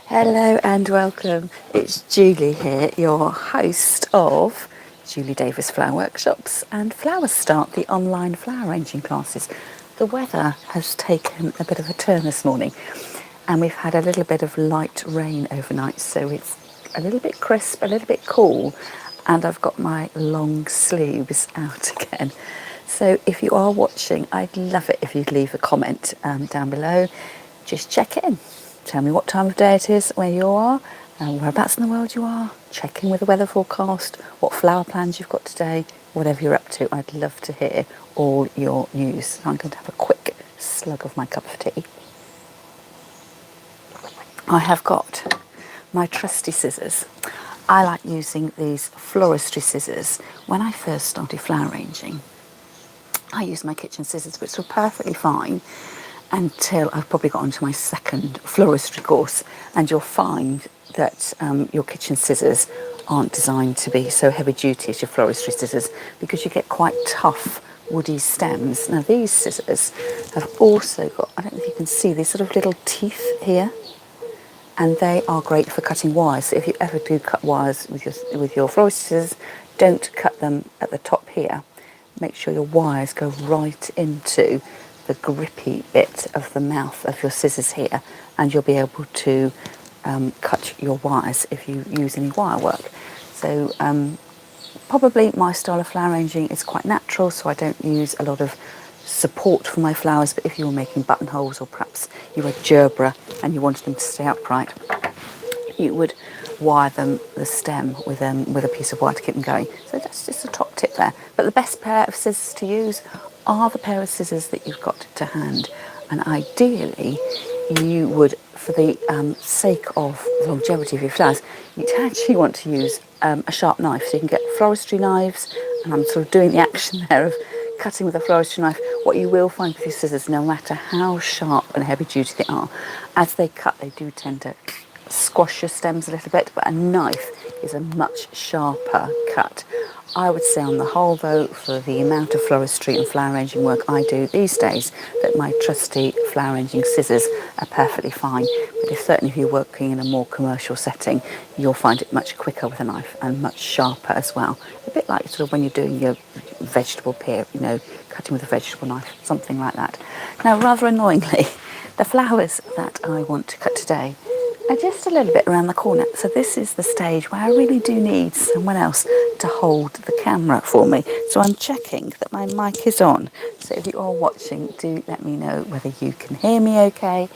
Hello and welcome. It's Julie here, your host of Julie Davis Flower Workshops and Flower Start, the online flower arranging classes. The weather has taken a bit of a turn this morning and we've had a little bit of light rain overnight, so it's a little bit crisp, a little bit cool, and I've got my long sleeves out again. So if you are watching, I'd love it if you'd leave a comment down below. Just check in. Tell me what time of day it is, where you are, whereabouts in the world you are, check in with the weather forecast, what flower plans you've got today, whatever you're up to. I'd love to hear all your news. So I'm going to have a quick slug of my cup of tea. I have got my trusty scissors. I like using these floristry scissors. When I first started flower arranging, I used my kitchen scissors, which were perfectly fine until I've probably got onto my second floristry course, and you'll find that your kitchen scissors aren't designed to be so heavy duty as your floristry scissors, because you get quite tough woody stems. Now these scissors have also got, I don't know if you can see, these sort of little teeth here, and they are great for cutting wires. So if you ever do cut wires with your floristry scissors, don't cut them at the top here. Make sure your wires go right into the grippy bit of the mouth of your scissors here, and you'll be able to cut your wires if you use any wire work. So probably my style of flower arranging is quite natural, so I don't use a lot of support for my flowers, but if you were making buttonholes, or perhaps you were gerbera and you wanted them to stay upright, you would wire them, the stem, with a piece of wire to keep them going. So that's just a top tip there. But the best pair of scissors to use are the pair of scissors that you've got to hand. And ideally, you would, for the sake of the longevity of your flowers, you'd actually want to use a sharp knife. So you can get floristry knives, and I'm sort of doing the action there of cutting with a floristry knife. What you will find with your scissors, no matter how sharp and heavy duty they are, as they cut, they do tend to squash your stems a little bit, but a knife is a much sharper cut. I would say on the whole though, for the amount of floristry and flower arranging work I do these days, that my trusty flower arranging scissors are perfectly fine. But certainly if you're working in a more commercial setting, you'll find it much quicker with a knife and much sharper as well. A bit like sort of when you're doing your vegetable pear, you know, cutting with a vegetable knife, something like that. Now, rather annoyingly, the flowers that I want to cut today are just a little bit around the corner. So this is the stage where I really do need someone else to hold the camera for me. So I'm checking that my mic is on. So if you are watching, do let me know whether you can hear me okay.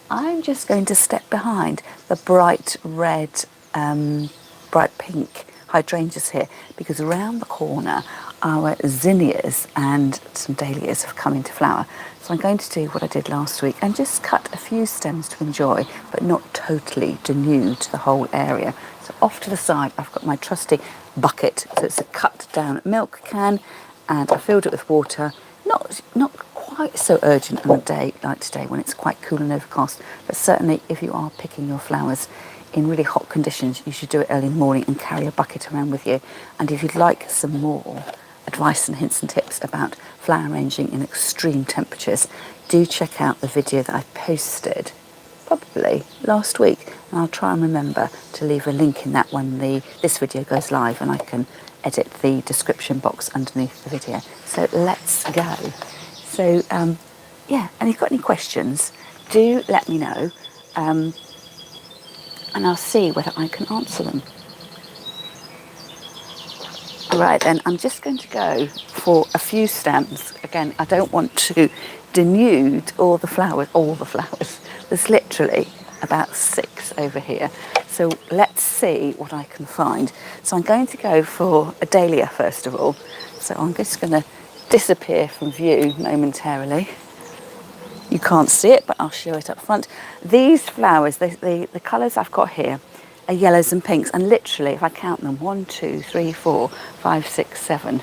I'm just going to step behind the bright red, bright pink hydrangeas here, because around the corner our zinnias and some dahlias have come into flower. So I'm going to do what I did last week and just cut a few stems to enjoy, but not totally denude the whole area. So off to the side I've got my trusty bucket. So it's a cut down milk can, and I filled it with water. Not quite so urgent on a day like today when it's quite cool and overcast, but certainly if you are picking your flowers in really hot conditions, you should do it early in the morning and carry a bucket around with you. And if you'd like some more advice and hints and tips about flower arranging in extreme temperatures, do check out the video that I posted probably last week, and I'll try and remember to leave a link in that when this video goes live, and I can edit the description box underneath the video. So let's go. So yeah, and if you've got any questions, do let me know, and I'll see whether I can answer them. Right then, I'm just going to go for a few stems. Again, I don't want to denude all the flowers. There's literally about 6 over here. So let's see what I can find. So I'm going to go for a dahlia first of all. So I'm just going to disappear from view momentarily. You can't see it, but I'll show it up front. These flowers, the colours I've got here are yellows and pinks, and literally, if I count them, 1, 2, 3, 4, 5, 6, 7,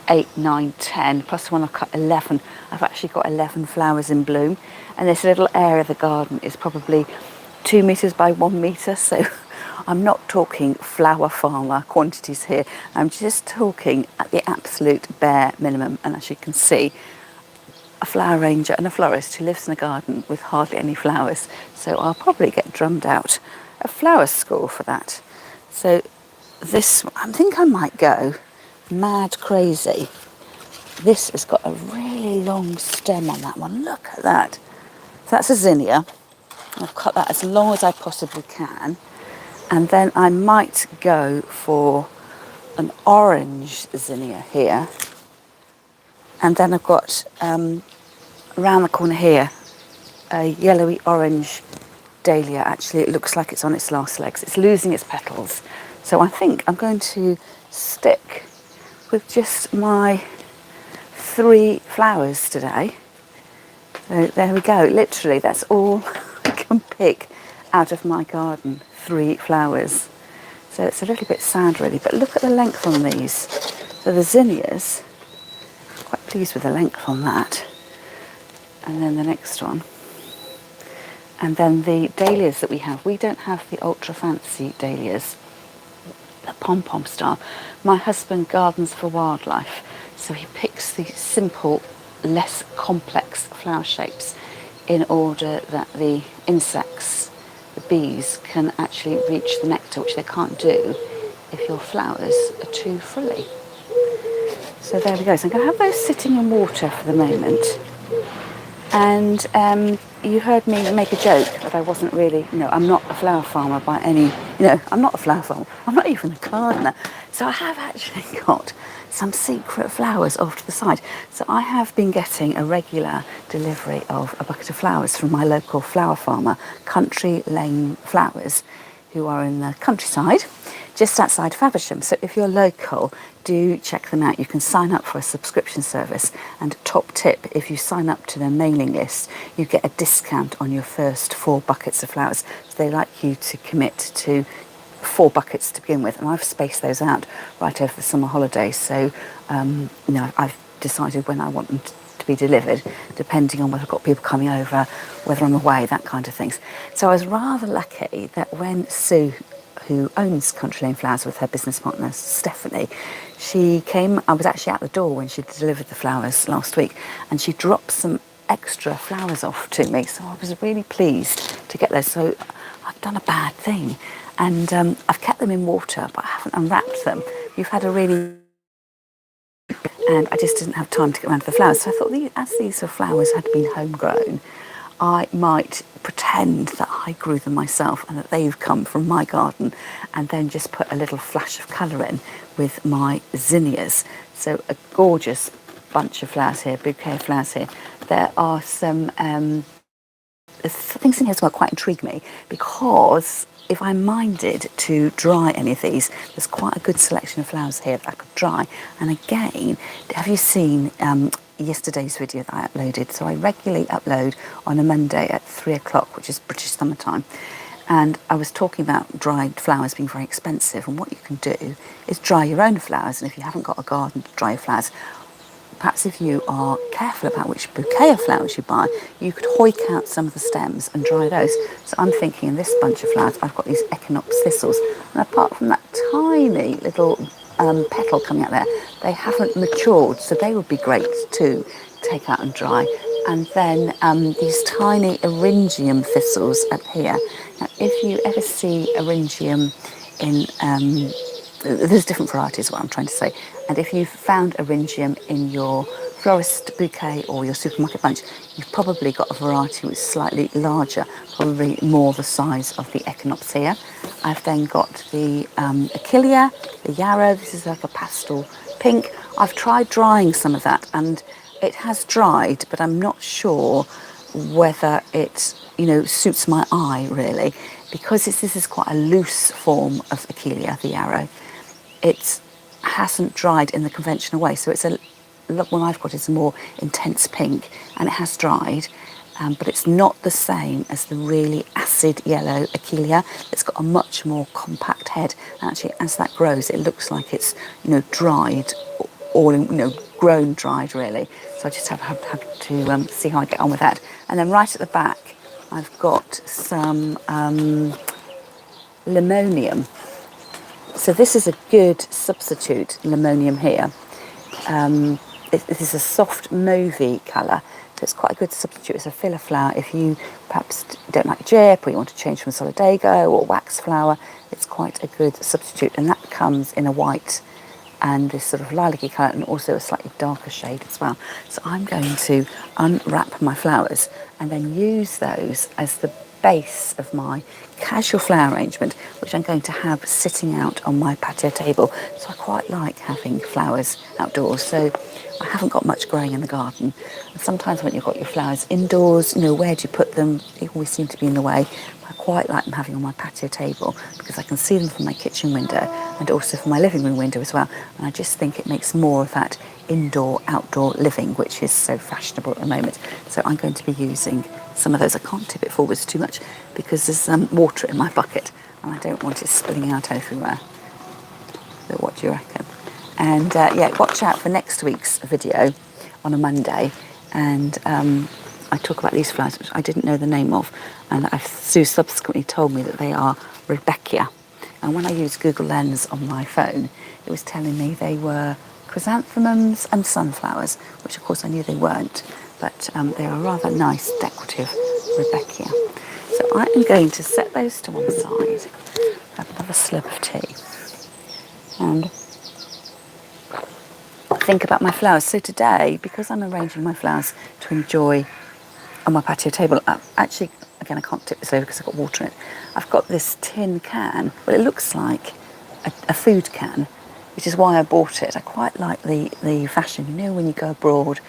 8, 9, 10, plus one I've cut 11. I've actually got 11 flowers in bloom, and this little area of the garden is probably 2 metres by 1 metre, so I'm not talking flower farmer quantities here. I'm just talking at the absolute bare minimum, and as you can see, a flower ranger and a florist who lives in a garden with hardly any flowers. So I'll probably get drummed out of flower school for that. So this, I think I might go mad crazy. This has got a really long stem on that one. Look at that. So that's a zinnia. I've cut that as long as I possibly can. And then I might go for an orange zinnia here. And then I've got around the corner here a yellowy orange dahlia. Actually, it looks like it's on its last legs. It's losing its petals. So I think I'm going to stick with just my 3 flowers today. So there we go. Literally, that's all I can pick out of my garden. 3 flowers. So it's a little bit sad really, but look at the length on these. So the zinnias, quite pleased with the length on that. And then the next one. And then the dahlias that we have. We don't have the ultra fancy dahlias, the pom-pom style. My husband gardens for wildlife, so he picks the simple, less complex flower shapes in order that the insects, the bees, can actually reach the nectar, which they can't do if your flowers are too frilly. So there we go. So I'm going to have those sitting in water for the moment. And you heard me make a joke that I wasn't really, I'm not a flower farmer by any, I'm not a flower farmer. I'm not even a gardener. So I have actually got some secret flowers off to the side. So I have been getting a regular delivery of a bucket of flowers from my local flower farmer, Country Lane Flowers, who are in the countryside, just outside Faversham. So if you're local, do check them out. You can sign up for a subscription service, and top tip, if you sign up to their mailing list, you get a discount on your first 4 buckets of flowers. So they like you to commit to 4 buckets to begin with, and I've spaced those out right over the summer holidays. So I've decided when I want them to be delivered, depending on whether I've got people coming over, whether I'm away, that kind of things. So I was rather lucky that when Sue, who owns Country Lane Flowers with her business partner Stephanie, she came, I was actually at the door when she delivered the flowers last week, and she dropped some extra flowers off to me, so I was really pleased to get those. So I've done a bad thing, and I've kept them in water, but I haven't unwrapped them. You've had a really, and I just didn't have time to get around to the flowers. So I thought, as these flowers had been homegrown, I might pretend that I grew them myself and that they've come from my garden, and then just put a little flash of colour in with my zinnias. So a gorgeous bunch of flowers here, bouquet of flowers here. There are some things in here as well quite intrigue me, because if I minded to dry any of these, there's quite a good selection of flowers here that I could dry. And again, have you seen yesterday's video that I uploaded? So I regularly upload on a Monday at 3 o'clock, which is British summertime. And I was talking about dried flowers being very expensive, and what you can do is dry your own flowers. And if you haven't got a garden to dry your flowers, perhaps if you are careful about which bouquet of flowers you buy, you could hoik out some of the stems and dry those. So I'm thinking in this bunch of flowers, I've got these echinopsis thistles, and apart from that tiny little petal coming out there, they haven't matured, so they would be great to take out and dry. And then these tiny eryngium thistles up here. Now, if you ever see eryngium in there's different varieties, what I'm trying to say. And if you've found eryngium in your florist bouquet or your supermarket bunch, you've probably got a variety which is slightly larger, probably more the size of the echinopsis. I've then got the Achillea the Yarrow. This is like a pastel pink. I've tried drying some of that, and it has dried, but I'm not sure whether it suits my eye really, because this is quite a loose form of Achillea the Yarrow. It hasn't dried in the conventional way, so it's one I've got is a more intense pink, and it has dried, but it's not the same as the really acid yellow Achillea. It's got a much more compact head, and actually as that grows it looks like it's dried, all in, grown dried really. So I just have to see how I get on with that. And then right at the back I've got some Limonium. So this is a good substitute Limonium here. This is a soft mauvey colour. So it's quite a good substitute as a filler flower if you perhaps don't like gyp or you want to change from solidago or wax flower. It's quite a good substitute, and that comes in a white and this sort of lilac-y colour, and also a slightly darker shade as well. So I'm going to unwrap my flowers and then use those as the base of my casual flower arrangement, which I'm going to have sitting out on my patio table. So I quite like having flowers outdoors. So I haven't got much growing in the garden. And sometimes when you've got your flowers indoors, you know, where do you put them? They always seem to be in the way. I quite like them having on my patio table because I can see them from my kitchen window and also from my living room window as well. And I just think it makes more of that indoor, outdoor living, which is so fashionable at the moment. So I'm going to be using some of those. I can't tip it forwards too much because there's water in my bucket and I don't want it spilling out everywhere. So what do you reckon? And yeah, watch out for next week's video on a Monday. And I talk about these flowers, which I didn't know the name of. And Sue subsequently told me that they are Rebecca. And when I used Google Lens on my phone, it was telling me they were chrysanthemums and sunflowers, which of course I knew they weren't. But they are rather nice, decorative Rebecca. So I am going to set those to one side, have another slurp of tea, and think about my flowers. So today, because I'm arranging my flowers to enjoy on my patio table, actually, again, I can't tip this over because I've got water in it. I've got this tin can. Well, it looks like a food can, which is why I bought it. I quite like the fashion. You know, when you go abroad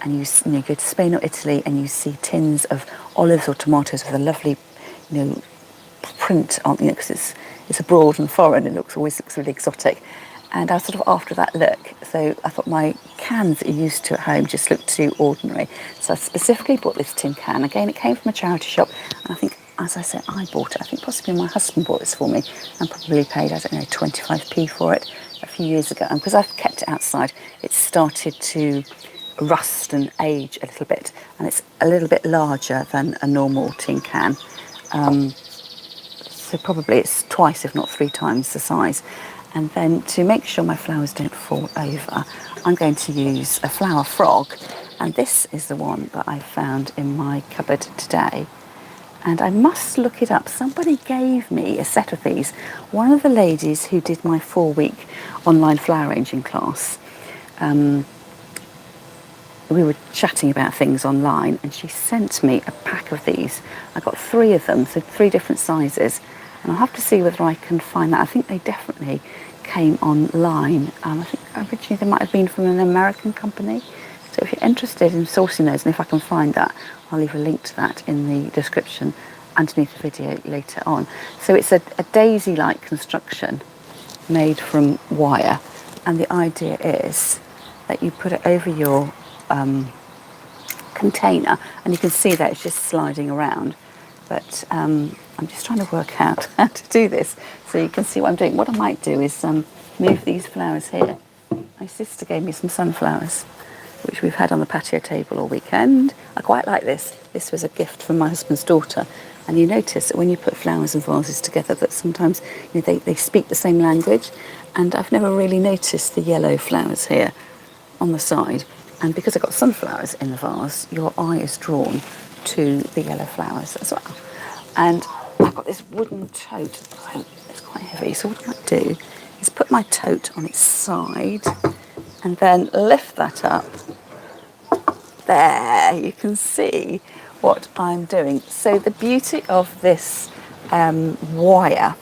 and you go to Spain or Italy and you see tins of olives or tomatoes with a lovely, you know, print on, you know, because it's abroad and foreign. It always looks really exotic. And I was sort of after that look. So I thought my cans that you're used to at home just looked too ordinary. So I specifically bought this tin can. Again, it came from a charity shop. And I think, as I said, I bought it. I think possibly my husband bought this for me and probably paid, I don't know, 25p for it a few years ago. And because I've kept it outside, it started to rust and age a little bit. And it's a little bit larger than a normal tin can. So probably it's twice, if not 3 times the size. And then to make sure my flowers don't fall over, I'm going to use a flower frog. And this is the one that I found in my cupboard today. And I must look it up. Somebody gave me a set of these. One of the ladies who did my 4-week online flower arranging class, we were chatting about things online and she sent me a pack of these. I got 3 of them, so 3 different sizes. And I'll have to see whether I can find that. I think they definitely came online. I think originally they might have been from an American company. So if you're interested in sourcing those, and if I can find that, I'll leave a link to that in the description underneath the video later on. So it's a daisy-like construction made from wire. And the idea is that you put it over your container, and you can see that it's just sliding around. But I'm just trying to work out how to do this so you can see what I'm doing. What I might do is move these flowers here. My sister gave me some sunflowers, which we've had on the patio table all weekend. I quite like this. This was a gift from my husband's daughter. And you notice that when you put flowers and vases together that sometimes, you know, they speak the same language. And I've never really noticed the yellow flowers here on the side. And because I've got sunflowers in the vase, your eye is drawn to the yellow flowers as well. And I've got this wooden tote. It's quite heavy, so what I might do is put my tote on its side and then lift that up. There, you can see what I'm doing. So the beauty of this wire,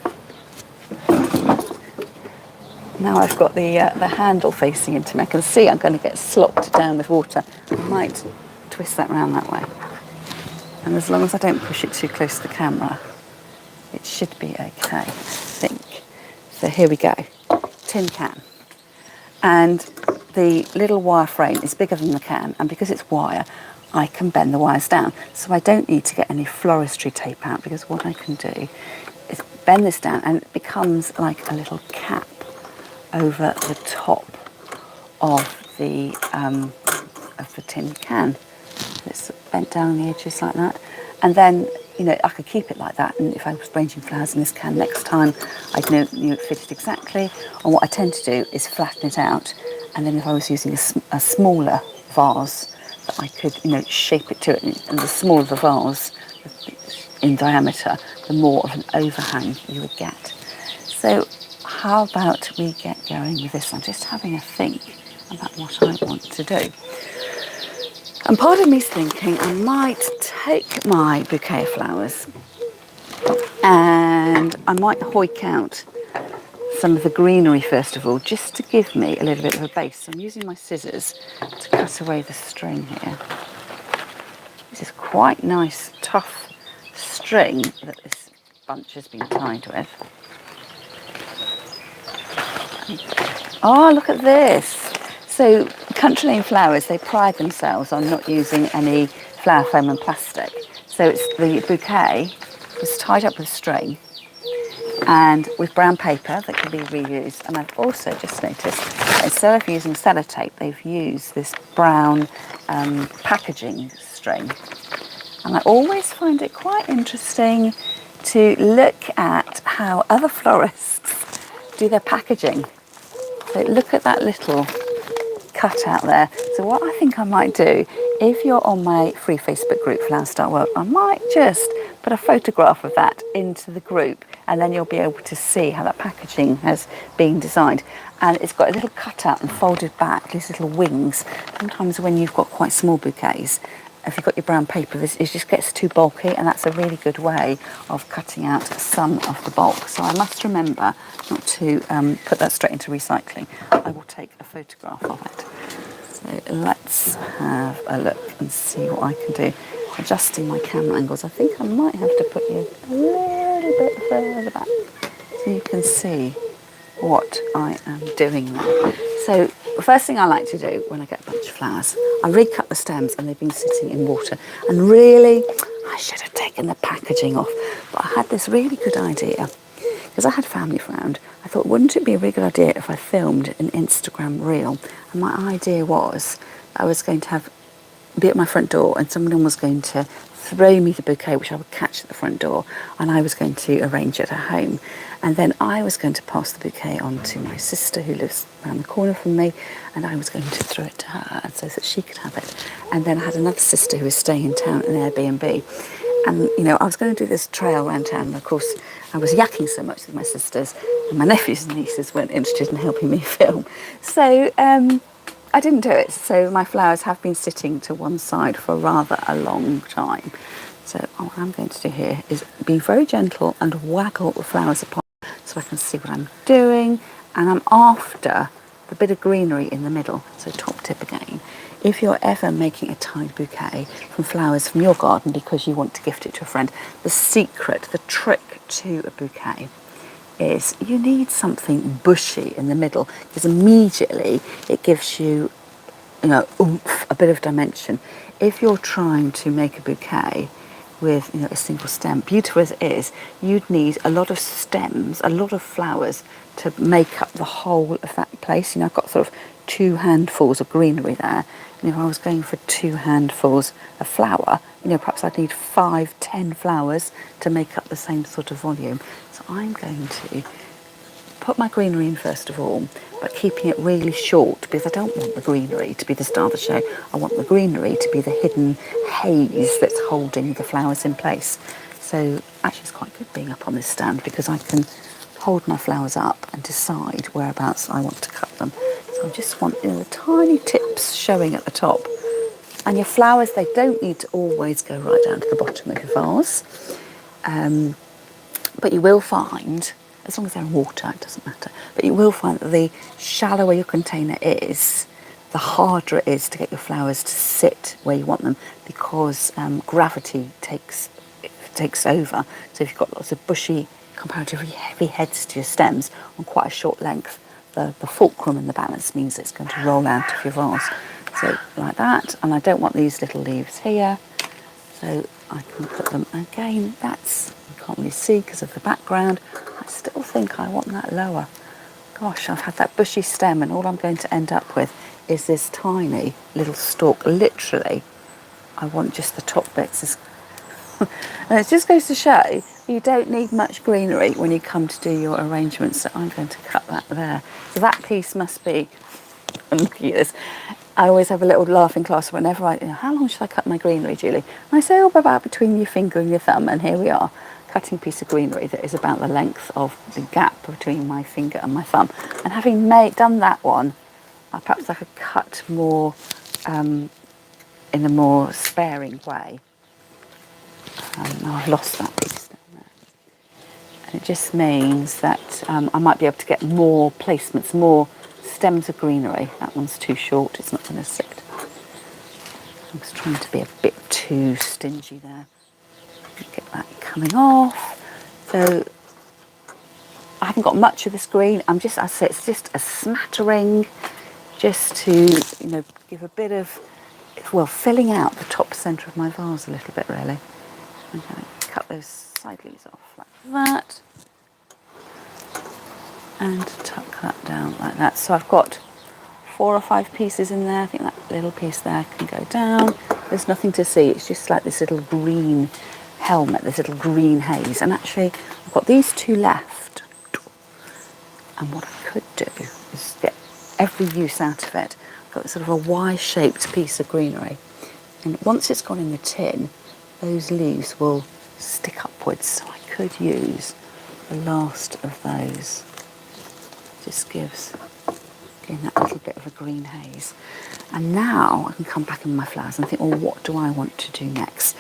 now I've got the handle facing into me. I can see I'm going to get slopped down with water. I might twist that round that way. And as long as I don't push it too close to the camera, it should be okay, I think. So here we go, tin can. And the little wire frame is bigger than the can, and because it's wire, I can bend the wires down. So I don't need to get any floristry tape out, because what I can do is bend this down and it becomes like a little cap over the top of the tin can. It's bent down on the edges like that, and then, you know, I could keep it like that, and if I was arranging flowers in this can next time, I'd know it fitted exactly. And what I tend to do is flatten it out, and then if I was using a smaller vase, that I could, shape it to it. And the smaller the vase in diameter, the more of an overhang you would get. So how about we get going with this? I'm just having a think about what I want to do. And part of me's thinking I might take my bouquet of flowers and I might hoik out some of the greenery first of all, just to give me a little bit of a base. So I'm using my scissors to cut away the string here. This is quite nice, tough string that this bunch has been tied with. Oh, look at this. So Country Lane Flowers, they pride themselves on not using any flower foam and plastic. So it's the bouquet was tied up with string and with brown paper that can be reused. And I've also just noticed that instead of using sellotape, they've used this brown packaging string. And I always find it quite interesting to look at how other florists do their packaging. So look at that little cutout there. So what I think I might do, if you're on my free Facebook group, Flower Start World, I might just put a photograph of that into the group, and then you'll be able to see how that packaging has been designed. And it's got a little cutout and folded back, these little wings. Sometimes when you've got quite small bouquets, if you've got your brown paper, it just gets too bulky, and that's a really good way of cutting out some of the bulk. So I must remember not to put that straight into recycling. I will take a photograph of it. So let's have a look and see what I can do. Adjusting my camera angles, I think I might have to put you a little bit further back so you can see what I am doing there. So the first thing I like to do when I get a bunch of flowers, I recut the stems and they've been sitting in water. And really, I should have taken the packaging off. But I had this really good idea. Because I had family around, I thought, wouldn't it be a really good idea if I filmed an Instagram reel? And my idea was I was going to be at my front door and someone was going to throw me the bouquet, which I would catch at the front door, and I was going to arrange it at home. And then I was going to pass the bouquet on to my sister who lives around the corner from me, and I was going to throw it to her so that she could have it. And then I had another sister who was staying in town at an Airbnb. And, I was going to do this trail around town, and of course I was yakking so much with my sisters, and my nephews and nieces weren't interested in helping me film. So I didn't do it. So my flowers have been sitting to one side for rather a long time. So what I'm going to do here is be very gentle and waggle the flowers apart so I can see what I'm doing. And I'm after the bit of greenery in the middle. So top tip again. If you're ever making a tied bouquet from flowers from your garden because you want to gift it to a friend, the secret, the trick to a bouquet is you need something bushy in the middle, because immediately it gives you, oomph, a bit of dimension. If you're trying to make a bouquet with, a single stem, beautiful as it is, you'd need a lot of stems, a lot of flowers to make up the whole of that place. I've got sort of 2 handfuls of greenery there. And if I was going for 2 handfuls of flower, perhaps I'd need 5, 10 flowers to make up the same sort of volume. So I'm going to put my greenery in first of all, but keeping it really short, because I don't want the greenery to be the star of the show. I want the greenery to be the hidden haze that's holding the flowers in place. So actually it's quite good being up on this stand, because I can hold my flowers up and decide whereabouts I want to cut them. So I just want the tiny tips showing at the top. And your flowers, they don't need to always go right down to the bottom of your vase. But you will find, as long as they're in water, it doesn't matter, but you will find that the shallower your container is, the harder it is to get your flowers to sit where you want them, because gravity takes over. So if you've got lots of bushy, comparatively heavy heads to your stems on quite a short length, the fulcrum and the balance means it's going to roll out of your vase. So like that, and I don't want these little leaves here, so I can put them again. That's, you can't really see because of the background. I still think I want that lower. Gosh, I've had that bushy stem, and all I'm going to end up with is this tiny little stalk. Literally, I want just the top bits. And it just goes to show you don't need much greenery when you come to do your arrangements. So I'm going to cut that there. So that piece must be, I'm looking at this, I always have a little laugh in class whenever how long should I cut my greenery, Julie? And I say, oh, about between your finger and your thumb. And here we are, cutting a piece of greenery that is about the length of the gap between my finger and my thumb. And having done that one, perhaps I could cut more in a more sparing way. Now I've lost that piece down there. And it just means that I might be able to get more placements, more stems of greenery. That one's too short, it's not going to sit. I was trying to be a bit too stingy there. Get that coming off. So I haven't got much of this green. I say it's just a smattering, just to, give a bit of, filling out the top centre of my vase a little bit, really. I'm going to cut those side leaves off like that. And tuck that down like that. So I've got 4 or 5 pieces in there. I think that little piece there can go down. There's nothing to see. It's just like this little green helmet, this little green haze. And actually, I've got these 2 left. And what I could do is get every use out of it. I've got sort of a Y-shaped piece of greenery. And once it's gone in the tin, those leaves will stick upwards. So I could use the last of those. Just gives again that little bit of a green haze. And now I can come back in my flowers and think, well, what do I want to do next?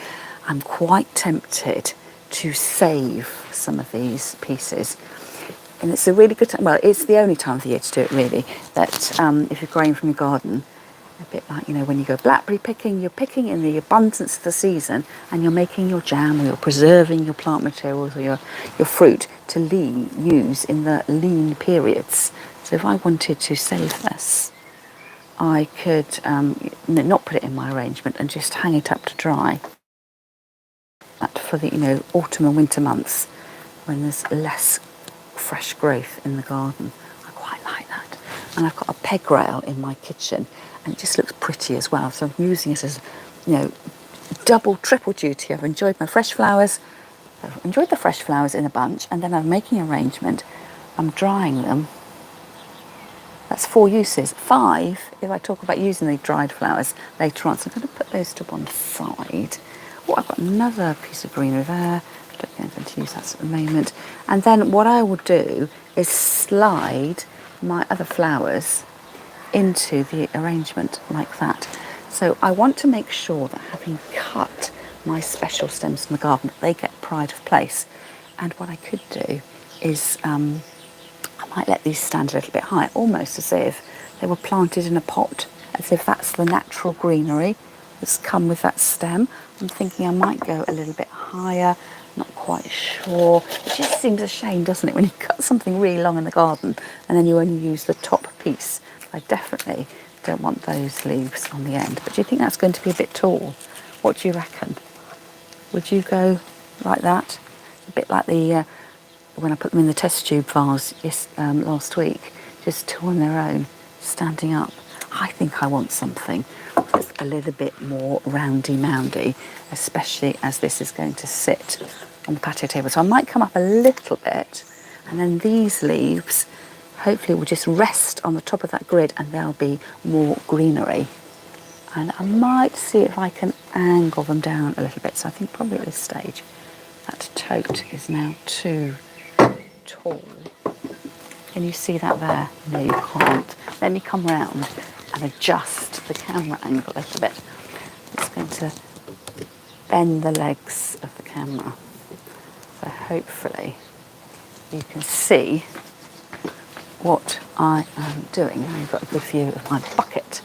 I'm quite tempted to save some of these pieces. And it's a really good time, well, it's the only time of the year to do it really, that if you're growing from your garden, a bit like, when you go blackberry picking, you're picking in the abundance of the season and you're making your jam or you're preserving your plant materials or your fruit to use in the lean periods. So if I wanted to save this, I could not put it in my arrangement and just hang it up to dry. That for the autumn and winter months when there's less fresh growth in the garden. I quite like that. And I've got a peg rail in my kitchen and it just looks pretty as well. So I'm using it as, double, triple duty. I've enjoyed my fresh flowers. I've enjoyed the fresh flowers in a bunch, and then I'm making an arrangement. I'm drying them. That's 4 uses. 5 if I talk about using the dried flowers later on. So I'm going to put those to one side. Oh, I've got another piece of greenery there. I don't think I'm going to use that at the moment. And then what I will do is slide my other flowers into the arrangement like that. So I want to make sure that having cut my special stems from the garden, they get pride of place. And what I could do is I might let these stand a little bit higher, almost as if they were planted in a pot, as if that's the natural greenery that's come with that stem. I'm thinking I might go a little bit higher, not quite sure. It just seems a shame, doesn't it, when you cut something really long in the garden and then you only use the top piece. I definitely don't want those leaves on the end. But do you think that's going to be a bit tall? What do you reckon? Would you go like that? A bit like the when I put them in the test tube vase last week, just on their own, standing up. I think I want something that's a little bit more roundy-moundy, especially as this is going to sit on the patio table. So I might come up a little bit, and then these leaves hopefully will just rest on the top of that grid and there'll be more greenery. And I might see if I can angle them down a little bit. So I think probably at this stage that tote is now too tall. Can you see that there? No, you can't. Let me come round and adjust the camera angle a little bit. It's going to bend the legs of the camera. So hopefully you can see what I am doing. Now you've got a good view of my bucket.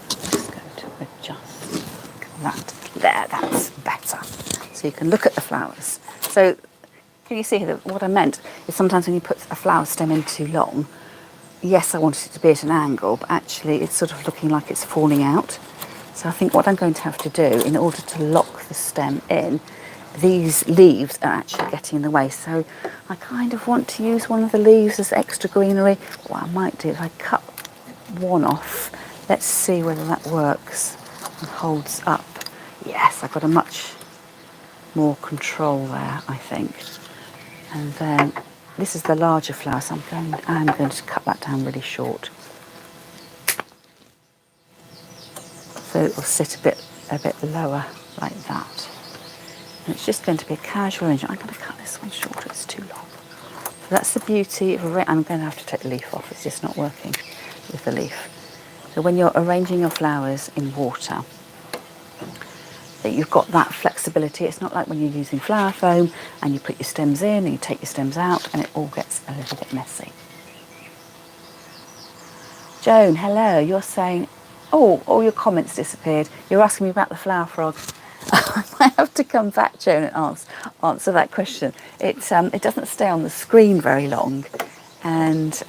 Just going to adjust that. There, that's better. So you can look at the flowers. So can you see that what I meant is sometimes when you put a flower stem in too long, yes, I wanted it to be at an angle, but actually it's sort of looking like it's falling out. So I think what I'm going to have to do in order to lock the stem in, these leaves are actually getting in the way. So I kind of want to use one of the leaves as extra greenery. What I might do is I cut one off. Let's see whether that works and holds up. Yes, I've got a much more control there, I think. And then this is the larger flower, so I'm going to cut that down really short. So it will sit a bit lower like that. And it's just going to be a casual arrangement. I'm going to cut this one shorter, it's too long. So that's the beauty of I'm going to have to take the leaf off, it's just not working with the leaf. So when you're arranging your flowers in water, that you've got that flexibility. It's not like when you're using flower foam and you put your stems in and you take your stems out and it all gets a little bit messy. Joan, hello, you're saying, oh, all your comments disappeared. You're asking me about the flower frog. I might have to come back, Joan, and answer that question. It doesn't stay on the screen very long, and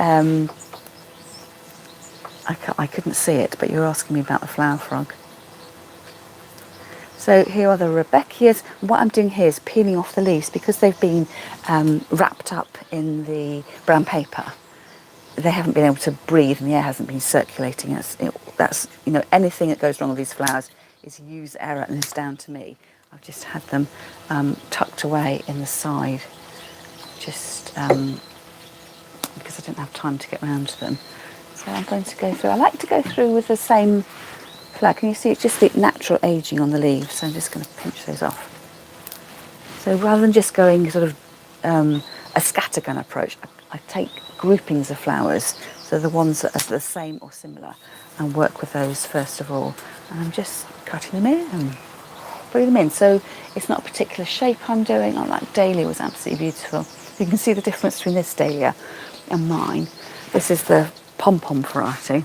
I couldn't see it, but you're asking me about the flower frog. So here are the Rebecchias. What I'm doing here is peeling off the leaves because they've been wrapped up in the brown paper. They haven't been able to breathe and the air hasn't been circulating. That's anything that goes wrong with these flowers is use error and it's down to me. I've just had them tucked away in the side just because I didn't have time to get round to them. So I'm going to go through. I like to go through with the same flower. Can you see it's just the natural aging on the leaves? So I'm just going to pinch those off. So rather than just going sort of a scattergun approach, I take groupings of flowers, so the ones that are the same or similar, and work with those first of all. And I'm just cutting them in and putting them in. So it's not a particular shape I'm doing. Oh, like Dahlia was absolutely beautiful. You can see the difference between this Dahlia and mine. This is the pom-pom variety.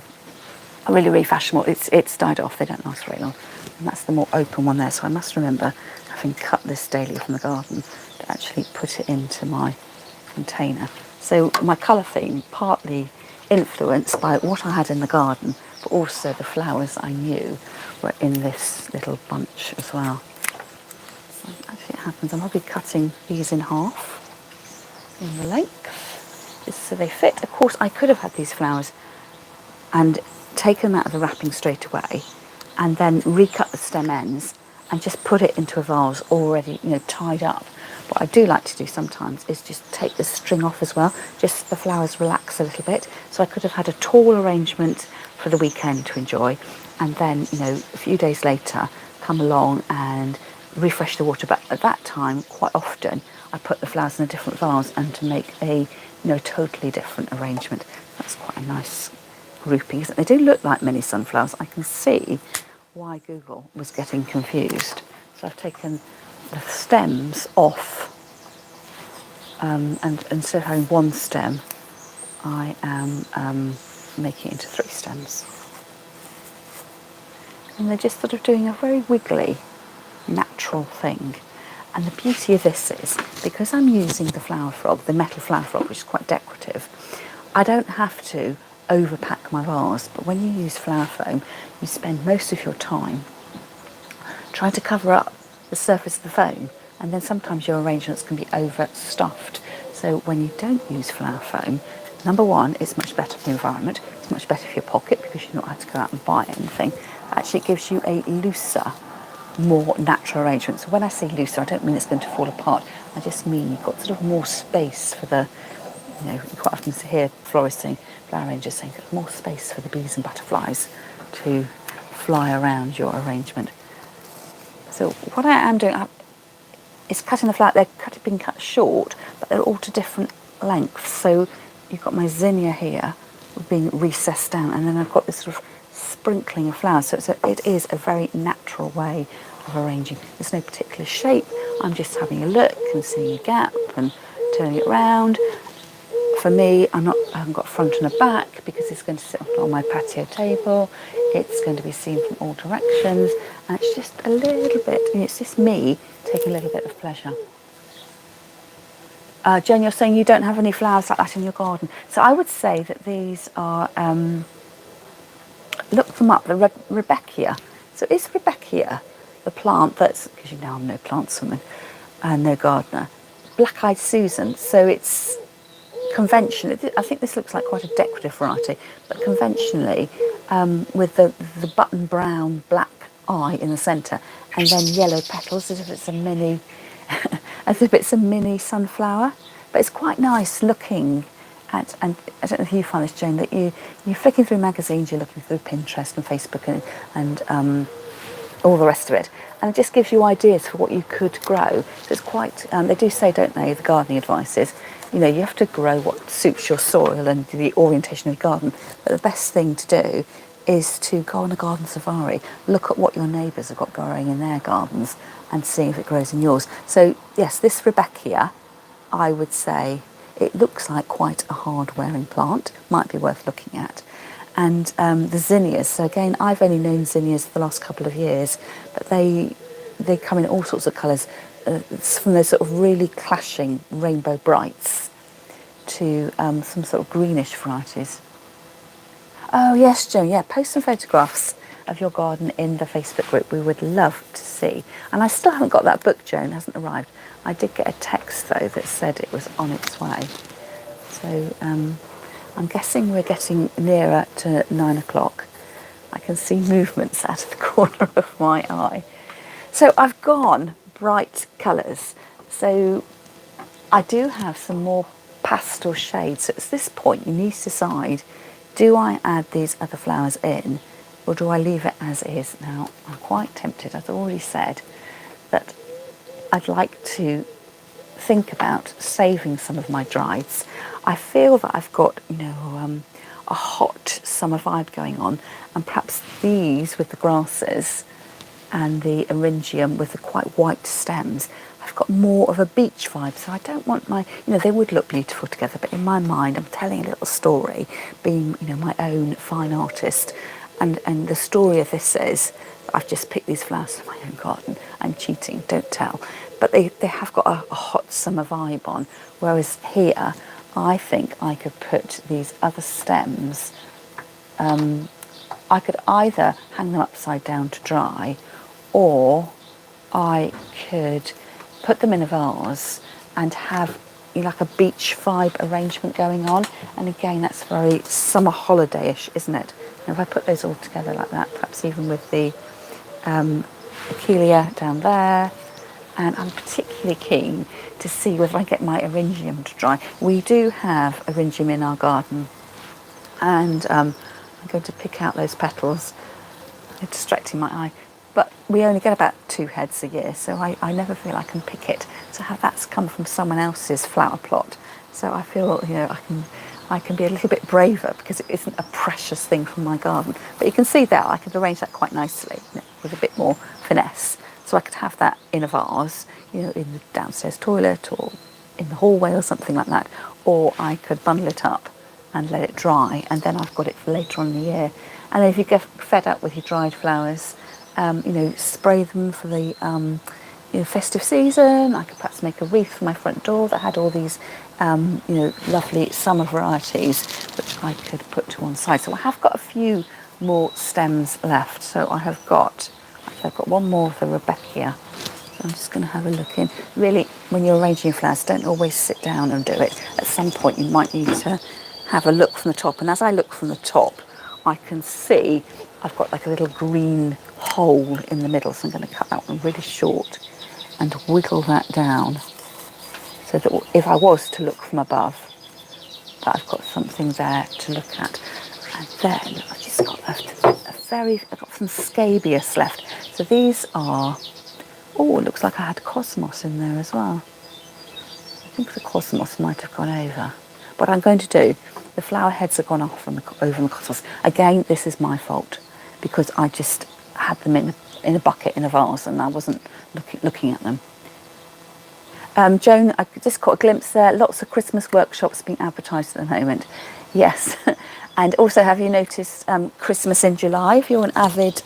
Really, really fashionable. It's died off. They don't last very long. And that's the more open one there. So I must remember, having cut this Dahlia from the garden, to actually put it into my container. So my colour theme, partly influenced by what I had in the garden, but also the flowers I knew were in this little bunch as well. So actually it happens, I'm probably cutting these in half in the length, just so they fit. Of course, I could have had these flowers and taken them out of the wrapping straight away and then recut the stem ends and just put it into a vase already, tied up. What I do like to do sometimes is just take the string off as well, just so the flowers relax a little bit. So I could have had a tall arrangement for the weekend to enjoy, and then, a few days later, come along and refresh the water. But at that time, quite often, I put the flowers in a different vase and to make a, totally different arrangement. That's quite a nice grouping, isn't it? They do look like mini sunflowers. I can see why Google was getting confused. So I've taken the stems off, and instead of having one stem, I am making it into 3 stems. And they're just sort of doing a very wiggly, natural thing. And the beauty of this is, because I'm using the flower frog, the metal flower frog, which is quite decorative, I don't have to overpack my vase. But when you use flower foam, you spend most of your time trying to cover up the surface of the foam, and then sometimes your arrangements can be overstuffed. So when you don't use flower foam, number one, it's much better for the environment, it's much better for your pocket because you don't have to go out and buy anything. Actually, it gives you a looser, more natural arrangement. So when I say looser, I don't mean it's going to fall apart, I just mean you've got sort of more space for the, you quite often hear florists saying, flower arrangers saying, more space for the bees and butterflies to fly around your arrangement. So what I am doing is cutting the flower. They're being cut short, but they're all to different lengths. So you've got my zinnia here being recessed down, and then I've got this sort of sprinkling of flowers. So it is a very natural way of arranging. There's no particular shape. I'm just having a look and seeing a gap and turning it around. For me, I haven't got a front and a back because it's going to sit on my patio table. It's going to be seen from all directions, and it's just a little bit, it's just me taking a little bit of pleasure. Jen, you're saying you don't have any flowers like that in your garden. So I would say that these are, look them up, the Rebecchia. So is Rebecchia the plant that's, because I'm no plantswoman and no gardener, Black-eyed Susan. So it's conventionally, I think this looks like quite a decorative variety, but conventionally with the button brown black eye in the centre and then yellow petals as if it's a mini as if it's a mini sunflower. But it's quite nice looking And I don't know if you find this, Jane, that you're flicking through magazines, you're looking through Pinterest and Facebook and all the rest of it, and it just gives you ideas for what you could grow. So it's quite, they do say, don't they, the gardening advice is, you know, you have to grow what suits your soil and the orientation of your garden, but the best thing to do is to go on a garden safari, look at what your neighbours have got growing in their gardens and see if it grows in yours. So yes, this Rebecca, I would say, it looks like quite a hard-wearing plant, might be worth looking at. And the zinnias, so again, I've only known zinnias for the last couple of years, but they come in all sorts of colours, from those sort of really clashing rainbow brights to some sort of greenish varieties. Oh yes, Joan, yeah, post some photographs of your garden in the Facebook group. We would love to see. And I still haven't got that book, Joan, hasn't arrived. I did get a text though that said it was on its way. So I'm guessing we're getting nearer to 9 o'clock. I can see movements out of the corner of my eye. So I've gone bright colours. So I do have some more pastel shades. So at this point you need to decide, do I add these other flowers in or do I leave it as is? Now I'm quite tempted, as I've already said, that I'd like to think about saving some of my drieds. I feel that I've got, you know, a hot summer vibe going on, and perhaps these with the grasses and the eryngium with the quite white stems, I've got more of a beach vibe. So I don't want my, you know, they would look beautiful together, but in my mind I'm telling a little story, being, you know, my own fine artist, and the story of this is I've just picked these flowers from my own garden. I'm cheating, don't tell. But they have got a hot summer vibe on, whereas here I think I could put these other stems, I could either hang them upside down to dry, or I could put them in a vase and have, you know, like a beach vibe arrangement going on. And again, that's very summer holiday-ish, isn't it? And if I put those all together like that, perhaps even with the Achillea down there, and I'm particularly keen to see whether I get my eryngium to dry. We do have eryngium in our garden, and I'm going to pick out those petals. They're distracting my eye. But we only get about 2 heads a year, so I never feel I can pick it. So that's come from someone else's flower plot. So I feel, you know, I can be a little bit braver because it isn't a precious thing from my garden. But you can see there, I could arrange that quite nicely, you know, with a bit more finesse. So I could have that in a vase, you know, in the downstairs toilet or in the hallway or something like that. Or I could bundle it up and let it dry, and then I've got it for later on in the year. And then if you get fed up with your dried flowers, you know, spray them for the you know, festive season. I could perhaps make a wreath for my front door that had all these you know, lovely summer varieties which I could put to one side. So I have got a few more stems left. So I've got one more of the Rebecca. So I'm just going to have a look in. Really, when you're arranging your flowers, don't always sit down and do it. At some point you might need to have a look from the top, and as I look from the top I can see I've got like a little green hole in the middle, so I'm going to cut that one really short and wiggle that down so that if I was to look from above, that I've got something there to look at. And then I've just got left I've got some scabious left. So these are, oh, it looks like I had cosmos in there as well. I think the cosmos might have gone over. What I'm going to do, the flower heads have gone off over the cosmos. Again, this is my fault because I just had them in a bucket in a vase and I wasn't looking at them. Joan, I just caught a glimpse there. Lots of Christmas workshops being advertised at the moment. Yes. And also, have you noticed Christmas in July? If you're an avid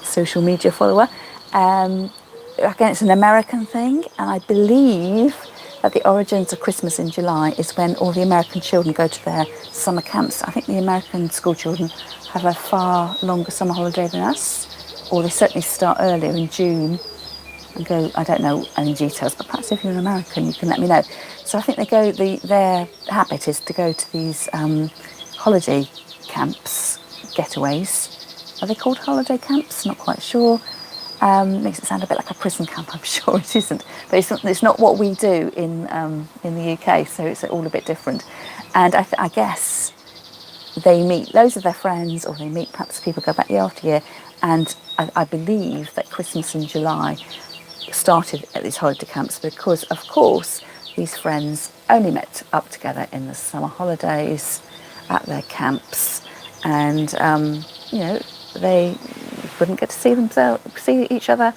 social media follower, again, it's an American thing, and I believe that the origins of Christmas in July is when all the American children go to their summer camps. I think the American school children have a far longer summer holiday than us, or they certainly start earlier in June and go, I don't know any details, but perhaps if you're an American you can let me know. So I think they go, their habit is to go to these holiday camps, getaways. Are they called holiday camps? Not quite sure. Makes it sound a bit like a prison camp. I'm sure it isn't, but it's not what we do in the UK. So it's all a bit different. And I guess they meet loads of their friends, or they meet perhaps people go back year after year. And I believe that Christmas in July started at these holiday camps because, of course, these friends only met up together in the summer holidays at their camps, and you know, they wouldn't get to see each other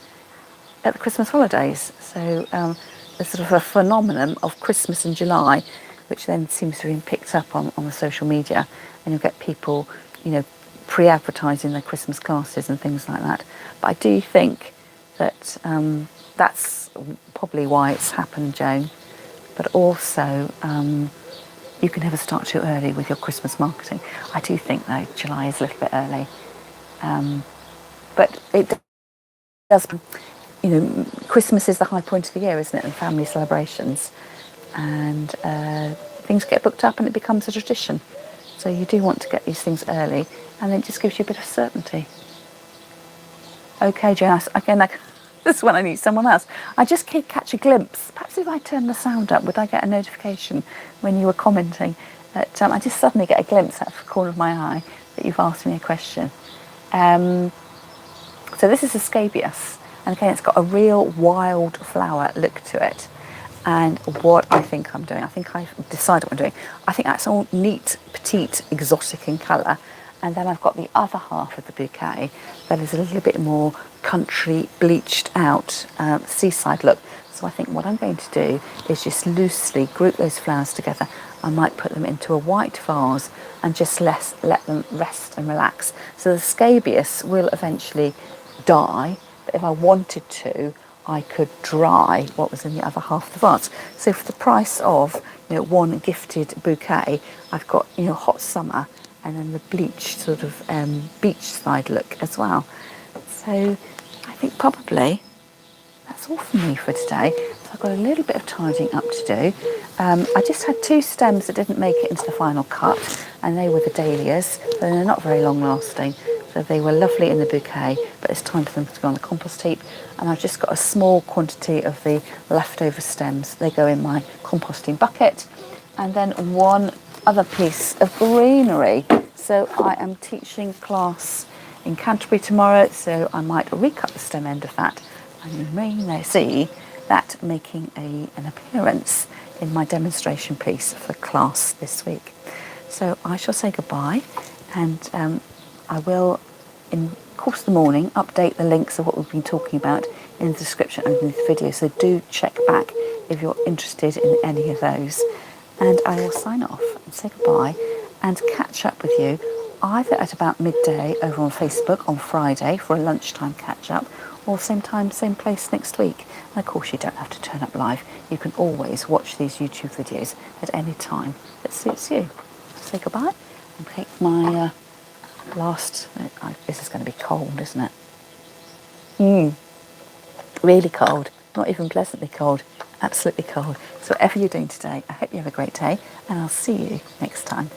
at the Christmas holidays. So there's sort of a phenomenon of Christmas in July, which then seems to have been picked up on the social media, and you'll get people, you know, pre-advertising their Christmas classes and things like that. But I do think that that's probably why it's happened, Joan. But also, you can never start too early with your Christmas marketing. I do think, though, July is a little bit early. But it does, you know, Christmas is the high point of the year, isn't it? And family celebrations. And things get booked up and it becomes a tradition. So you do want to get these things early, and then it just gives you a bit of certainty. Okay, Joan, again, this is when I need someone else. I just catch a glimpse. Perhaps if I turn the sound up, would I get a notification when you were commenting? That I just suddenly get a glimpse out of the corner of my eye that you've asked me a question. So this is a scabious, and again, it's got a real wild flower look to it. And what I think I'm doing, I think I've decided what I'm doing. I think that's all neat, petite, exotic in colour. And then I've got the other half of the bouquet that is a little bit more country, bleached out, seaside look. So I think what I'm going to do is just loosely group those flowers together. I might put them into a white vase and just let them rest and relax. So the scabious will eventually die, but if I wanted to, I could dry what was in the other half of the vase. So for the price of, you know, one gifted bouquet, I've got, you know, hot summer and then the bleached sort of beachside look as well. So I think probably that's all from me for today. So I've got a little bit of tidying up to do. I just had two stems that didn't make it into the final cut, and they were the Dahlias. They're not very long lasting. So they were lovely in the bouquet, but it's time for them to go on the compost heap. And I've just got a small quantity of the leftover stems. They go in my composting bucket. And then one other piece of greenery. So I am teaching class in Canterbury tomorrow, so I might recut the stem end of that. And you may see that making an appearance in my demonstration piece for class this week. So I shall say goodbye, and I will, in the course of the morning, update the links of what we've been talking about in the description underneath the video. So do check back if you're interested in any of those. And I will sign off and say goodbye and catch up with you either at about midday over on Facebook on Friday for a lunchtime catch up, or same time, same place next week. And of course you don't have to turn up live. You can always watch these YouTube videos at any time that suits you. Say goodbye and take my last, this is going to be cold, isn't it? Really cold, not even pleasantly cold, absolutely cold. So whatever you're doing today, I hope you have a great day, and I'll see you next time.